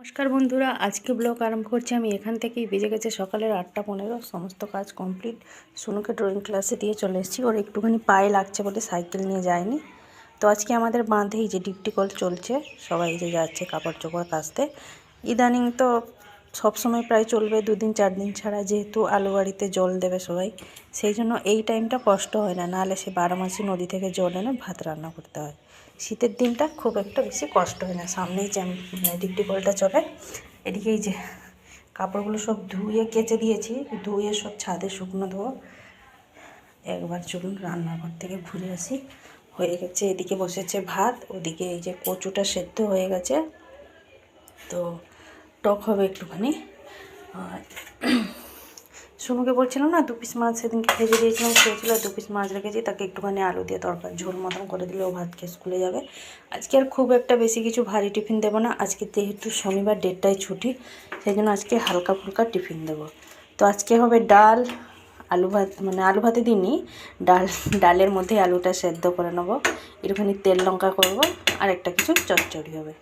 নমস্কার বন্ধুরা, আজকে ব্লগ আরম্ভ করছি আমি এখান থেকেই। বেজে গেছে সকালের 8টা 15। সমস্ত কাজ কমপ্লিট। সোনুকে ড্রয়িং ক্লাসে দিয়ে চলে এসেছি। ওর একটুখানি পায়ে লাগছে বলে সাইকেল নিয়ে যায়নি। তো আজকে আমাদের বাঁধেই যে ডিপটি কল চলছে, সবাই যে যাচ্ছে কাপড় চোপড় কাচতে। ইদানিং তো সবসময় প্রায় চলবে, 2 দিন 4 দিন ছাড়া, যেহেতু আলু বাড়িতে জল দেবে সবাই, সেই জন্য এই টাইমটা কষ্ট হয় না। নাহলে সে 12 মাসি নদী থেকে জল এনে ভাত রান্না করতে হয়। শীতের দিনটা খুব একটা বেশি কষ্ট হয় না। সামনেই যে ডিপটি কলটা চলে। এদিকে এই যে কাপড়গুলো সব ধুয়ে কেচে দিয়েছি, ধুয়ে সব ছাদে শুকনো দেবো। একবার চলুন রান্নাঘর থেকে ঘুরে আসি। হয়ে গেছে, এদিকে বসেছে ভাত, ওদিকে এই যে কচুটা সেদ্ধ হয়ে গেছে। তো টক হবে একটুখানি। আর সোনুকে বলছিলাম না, 2 পিস মাছ সেদিনকে ভেজে দিয়েছিলাম, খেয়েছিল। 2 পিস মাছ রেখেছি, তাকে একটুখানি আলু দিয়ে তরকারি ঝোল মতন করে দিলে ও ভাত খেয়ে স্কুলে যাবে। আজকে আর খুব একটা বেশি কিছু ভারী টিফিন দেবো না। আজকে যেহেতু শনিবার, ডেটটাই ছুটি, সেই জন্য আজকে হালকা ফুলকা টিফিন দেবো। তো আজকে হবে ডাল, আলু ভাত, মানে আলু ভাতে দিইনি, ডালের মধ্যে আলুটা সেদ্ধ করে নেবো, একটুখানি তেল লঙ্কা করবো, আর একটা কিছু চচ্চড়ি হবে।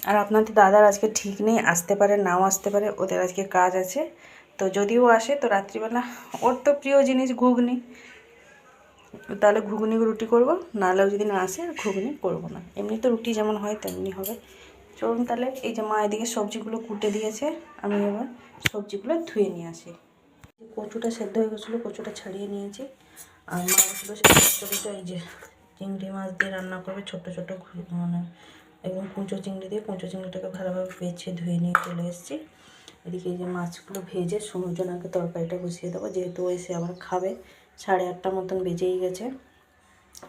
আর আপনাদের দাদার আজকে ঠিক নেই, আসতে পারে নাও আসতে পারে, ওদের আজকে কাজ আছে। তো যদিও আসে তো রাত্রিবেলা ওর তো প্রিয় জিনিস ঘুগনি, তাহলে ঘুগনি রুটি করব। নাহলেও যদি না আসে ঘুগনি করব না, এমনি তো রুটি যেমন হয় তেমনি হবে। চলুন তাহলে। এই যে মা এদিকে সবজিগুলো কুটে দিয়েছে, আমি এবার সবজিগুলো ধুয়ে নিয়ে আসি। কচুটা সেদ্ধ হয়ে গেছিলো, কচুটা ছাড়িয়ে নিয়েছি। আর মা বলছিল সেই চচ্চড়িটা এই যে চিংড়ি মাছ দিয়ে রান্না করবে, ছোটো ছোটো মানে একদম কুঁচো চিংড়ি দিয়ে। কুঁচো চিংড়িটাকে ভালোভাবে বেছে ধুয়ে নিয়ে চলে এসেছি। এদিকে এই যে মাছগুলো ভেজে সোনুর জন্য আগে তরকারিটা বসিয়ে দেবো, যেহেতু এসে আবার খাবে। 8:30 মতন বেজেই গেছে।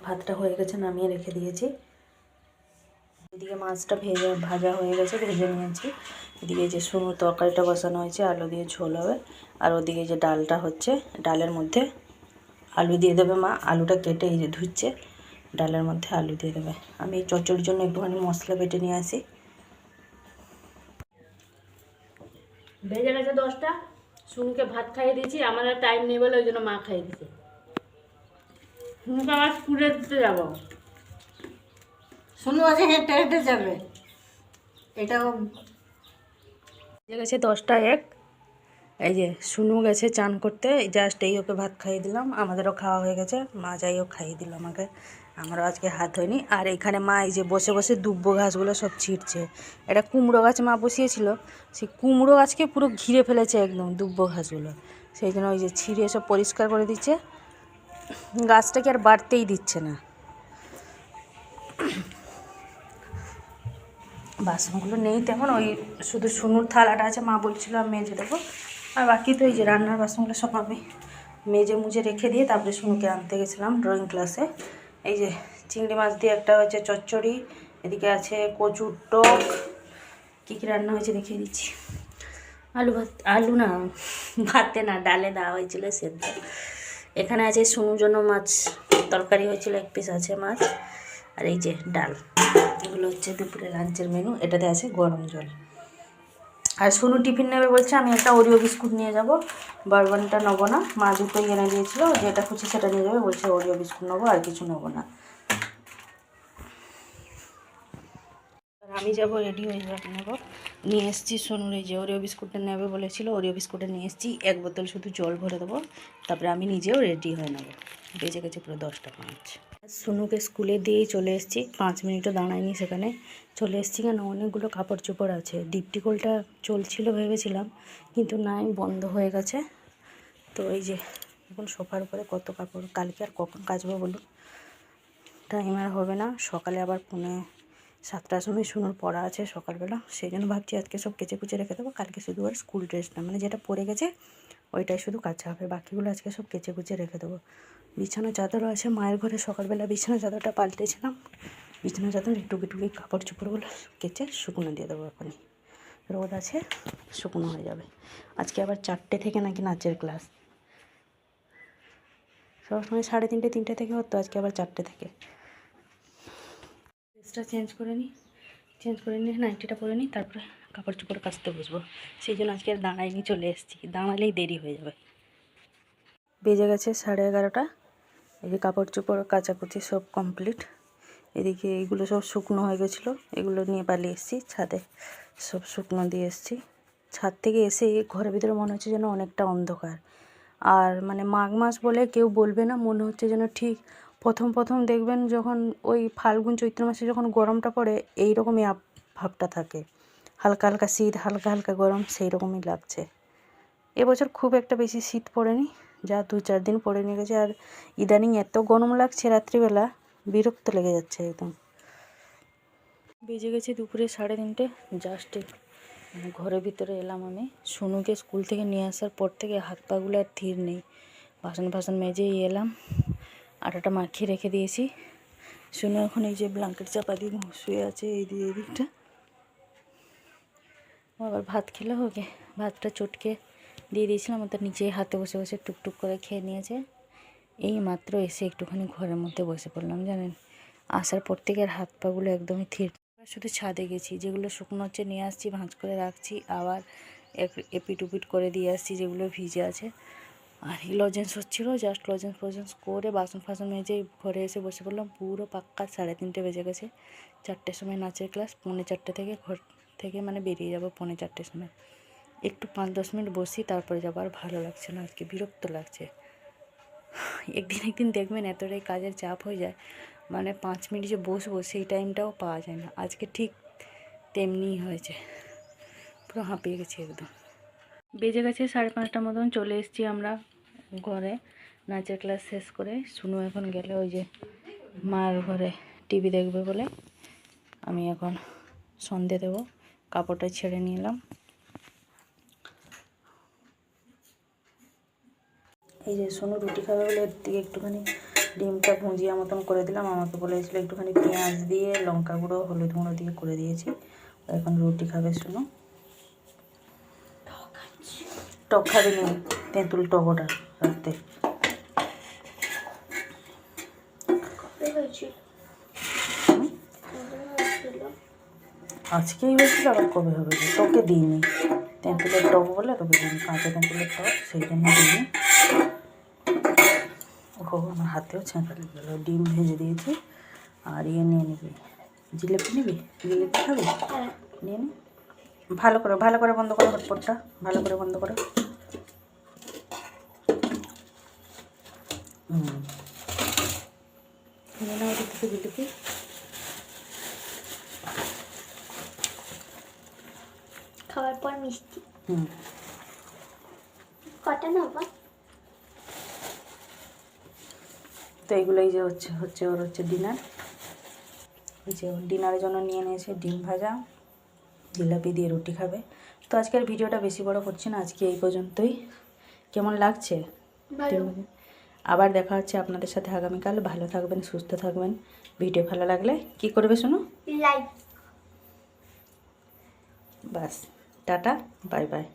ভাতটা হয়ে গেছে, নামিয়ে রেখে দিয়েছি। এদিকে মাছটা ভাজা হয়ে গেছে, ভেজে নিয়েছি। এদিকে যে সোনুর তরকারিটা বসানো হয়েছে, আলু দিয়ে ঝোল হবে। আর ওদিকে যে ডালটা হচ্ছে, ডালের মধ্যে আলু দিয়ে দেবে মা। আলুটা কেটে এই যে ধুচ্ছে, ডালের মধ্যে আলু দিয়ে দেবে। আমি এই চচ্চড়ির জন্য একটুখানি মশলা বেটে নিয়ে আসি। বেজে গেছে 10টা। শুনুকে ভাত খাইয়ে দিয়েছি, আমার আর টাইম নেই বলে ওই জন্য মা খাইয়ে দিয়েছে। শুনুকে আবার স্কুলে দিতে যাবো। শুনু আছে হেঁটে হেঁটে যাবে। এটাও গেছে 10টা 1। এই যে শুনু গেছে চান করতে, জাস্ট এই ওকে ভাত খাইয়ে দিলাম। আমাদেরও খাওয়া হয়ে গেছে, মা যাই হোক খাইয়ে দিল আমাকে। আমারও আজকে হাত হয়নি। আর এখানে মা এই যে বসে বসে দুব্বো ঘাসগুলো সব ছিঁড়ছে। এটা কুমড়ো গাছ মা বসিয়েছিল, সেই কুমড়ো গাছকে পুরো ঘিরে ফেলেছে একদম দুব্বো ঘাসগুলো। সেই জন্য ওই যে ছিঁড়ে সব পরিষ্কার করে দিচ্ছে। গাছটাকে আর বাড়তেই দিচ্ছে না। বাসনগুলো নেই তেমন, ওই শুধু শুনুর থালাটা আছে, মা বলছিল আমি মেজে দেবো। আর বাকি তো এই যে রান্নার বাসনগুলো সব আমি মেজে মুজে রেখে দিয়ে তারপরে শুনুকে আনতে গেছিলাম ড্রয়িং ক্লাসে। এই যে চিংড়ি মাছ দিয়ে একটা হচ্ছে চচ্চড়ি, এদিকে আছে কচুর টক। কী কী রান্না হয়েছে দেখিয়ে দিচ্ছি। আলু ভাত, আলু না, ভাতে না, ডালে দেওয়া হয়েছিল সেদ্ধ। এখানে আছে শুনুর জন্য মাছ তরকারি হয়েছিল, 1 পিস আছে মাছ। আর এই যে ডাল, এগুলো হচ্ছে দুপুরে লাঞ্চের মেনু। এটাতে আছে গরম জল। আর শুনু টিফিন নেবে বলছে, আমি একটা ওরিও বিস্কুট নিয়ে যাব, বারবানটা নেবো না। মা দুটোই এনে দিয়েছিল, যেটা খুশি সেটা নিয়ে যাবে বলছে। ওরিও বিস্কুট নেবো, আর কিছু নেবো না। আর আমি যাব রেডি হয়ে নেবো। নিয়ে এসেছি সোনুর এই যে ওরিও বিস্কুটটা নেবে বলেছিল, ওরিও বিস্কুটটা নিয়ে এসেছি। 1 বোতল শুধু জল ভরে দেবো, তারপরে আমি নিজেও রেডি হয়ে নেবো। বেজে গেছে পুরো 10টা 5। সোনুকে স্কুলে দিয়েই চলে এসেছি, 5 মিনিটও দাঁড়াইনি সেখানে। চলে এসেছি কেন, অনেকগুলো কাপড় চোপড় আছে। ডিপটি কলটা চলছিল ভেবেছিলাম, কিন্তু নাই, বন্ধ হয়ে গেছে। তো এই যে এখন সোফার উপরে কত কাপড়, কালকে আর কখন কাচবো বলুন, টাইম আর হবে না। সকালে আবার 6:30টার সময় শুনুর পড়া আছে সকালবেলা, সেই জন্য ভাবছি আজকে সব কেচে কুচে রেখে দেবো। কালকে শুধু আর স্কুল ড্রেসটা, মানে যেটা পরে গেছে ওইটাই শুধু কাচা হবে, বাকিগুলো আজকে সব কেচে কুচে রেখে দেবো। বিছানা চাদরও আছে মায়ের ঘরে, সকালবেলা বিছানা চাদরটা পাল্টেছিলাম। বিছানা চাদর টুকি টুকি কাপড় চোপড়গুলো কেচে শুকনো দিয়ে দেবো। এখনই রোদ আছে, শুকনো হয়ে যাবে। আজকে আবার 4টে থেকে নাকি নাচের ক্লাস। সবসময় 3:30 থেকে হতো, আজকে আবার 4টে থেকে। ড্রেসটা চেঞ্জ করে নিয়ে নাইটিটা পরে নিই, তারপরে কাপড় চোপড় কাচতে বসবো। সেই জন্য আজকে আর দাঁড়াইনি, চলে এসেছি। দাঁড়ালেই দেরি হয়ে যাবে। বেজে গেছে 11:30। এই যে কাপড় চোপড় কাচাকুচি সব কমপ্লিট। এদিকে এইগুলো সব শুকনো হয়ে গেছিলো, এগুলো নিয়ে পালিয়ে এসেছি ছাদে। সব শুকনো দিয়ে এসেছি। ছাদ থেকে এসে ঘরের ভিতরে মনে হচ্ছে যেন অনেকটা অন্ধকার। আর মানে মাঘ মাস বলে কেউ বলবে না, মনে হচ্ছে যেন ঠিক প্রথম প্রথম দেখবেন যখন ওই ফাল্গুন চৈত্র মাসে যখন গরমটা পড়ে এই রকমই ভাবটা থাকে, হালকা হালকা শীত, হালকা হালকা গরম, সেই রকমই লাগছে। এবছর খুব একটা বেশি শীত পড়েনি, যা 2-4 দিন পড়ে নিয়ে গেছে। আর ইদানিং এত গরম লাগছে রাত্রিবেলা, বিরক্ত লেগে যাচ্ছে একদম। বেজে গেছে দুপুরে 3:30। জাস্ট ঘরের ভিতরে এলাম আমি। সোনুকে স্কুল থেকে নিয়ে আসার পর থেকে হাত পাগুলো আর থির নেই। বাসন মেজেই এলাম, আটাটা মাখিয়ে রেখে দিয়েছি। সোনু এখন এই যে ব্ল্যাঙ্কেট চাপা দিয়ে শুয়ে আছে এই দিকটা। আবার ভাত খেলে হোকে, ভাতটা চটকে দিয়ে দিয়েছিলাম, ওটা নিচে হাতে বসে বসে টুকটুক করে খেয়ে নিয়েছে। এই মাত্র এসে একটুখানি ঘরের মধ্যে বসে পড়লাম, জানেন। আসার পর থেকে আর হাত পাগুলো একদমই থির। শুধু ছাদে গেছি, যেগুলো শুকনো হচ্ছে নিয়ে আসছি, ভাঁজ করে রাখছি, আবার এপিট উপিট করে দিয়ে আসছি যেগুলো ভিজে আছে। আর এই লজেন্স হচ্ছিলো, জাস্ট লজেন্স করে বাসন ফাসন মেজে ঘরে এসে বসে পড়লাম। পুরো পাক্কা 3:30 বেজে গেছে। 4টের সময় নাচের ক্লাস, 4:45 থেকে ঘর থেকে মানে বেরিয়ে যাবো 4:45 সময়। একটু 5-10 মিনিট বসি, তারপরে যাবো। আর ভালো লাগছে না আজকে, বিরক্ত লাগছে। একদিন দেখবেন এতটাই কাজের চাপ হয়ে যায়, মানে 5 মিনিট যে বসবো সেই টাইমটাও পাওয়া যায় না। আজকে ঠিক তেমনিই হয়েছে, পুরো হাঁপিয়ে গেছি একদম। বেজে গেছে 5:30 মতন। চলে এসেছি আমরা ঘরে নাচের ক্লাস শেষ করে। শুনু এখন গেলে ওই যে মার ঘরে টিভি দেখবে বলে। আমি এখন সন্ধে দেবো, কাপড়টা ছেড়ে নিলাম। এই যে সোনু রুটি খাবে বলে এর দিকে একটুখানি ডিমটা ভুঁজিয়া মতন করে দিলাম। আমাকে বলেছিল একটুখানি পেঁয়াজ দিয়ে লঙ্কা গুঁড়ো হলুদ গুঁড়ো দিয়ে করে দিয়েছি। এখন রুটি খাবে সোনু। টক খাবে নি, তেঁতুল টক ওটা রাখতে। আজকেই হয়েছিল, আবার কবে হবে? তোকে দিইনি, তেঁতুলের টক বলে তোকে দিইনি, কাঁচা তেঁতুলের টক, সেই জন্য দিইনি। ও আমার হাতেও ছেঁকা লেগে গেলো। ডিম ভেজে দিয়েছি। আর ইয়ে নিয়ে নিবি, জিলেপি নিবি? জিলেপি খাবি? নিয়ে নি। ভালো করে বন্ধ করো হটপটটা, ভালো করে বন্ধ করো। নিয়ে নাও ওদিক থেকে জিলেপি। খাওয়ার পর মিষ্টি হুম, কটা নেবো? তো এইগুলোই যে হচ্ছে ওর ডিনার। ওই যে ওর ডিনারের জন্য নিয়ে নিয়েছে ডিম ভাজা, জিলাপি দিয়ে রুটি খাবে। তো আজকের ভিডিওটা বেশি বড় করছি না, আজকে এই পর্যন্তই। কেমন লাগছে? আবার দেখা হচ্ছে আপনাদের সাথে আগামীকাল। ভালো থাকবেন, সুস্থ থাকবেন। ভিডিও ভালো লাগলে কি করবে শোনো? লাইক। বাস, টাটা, বাই বাই।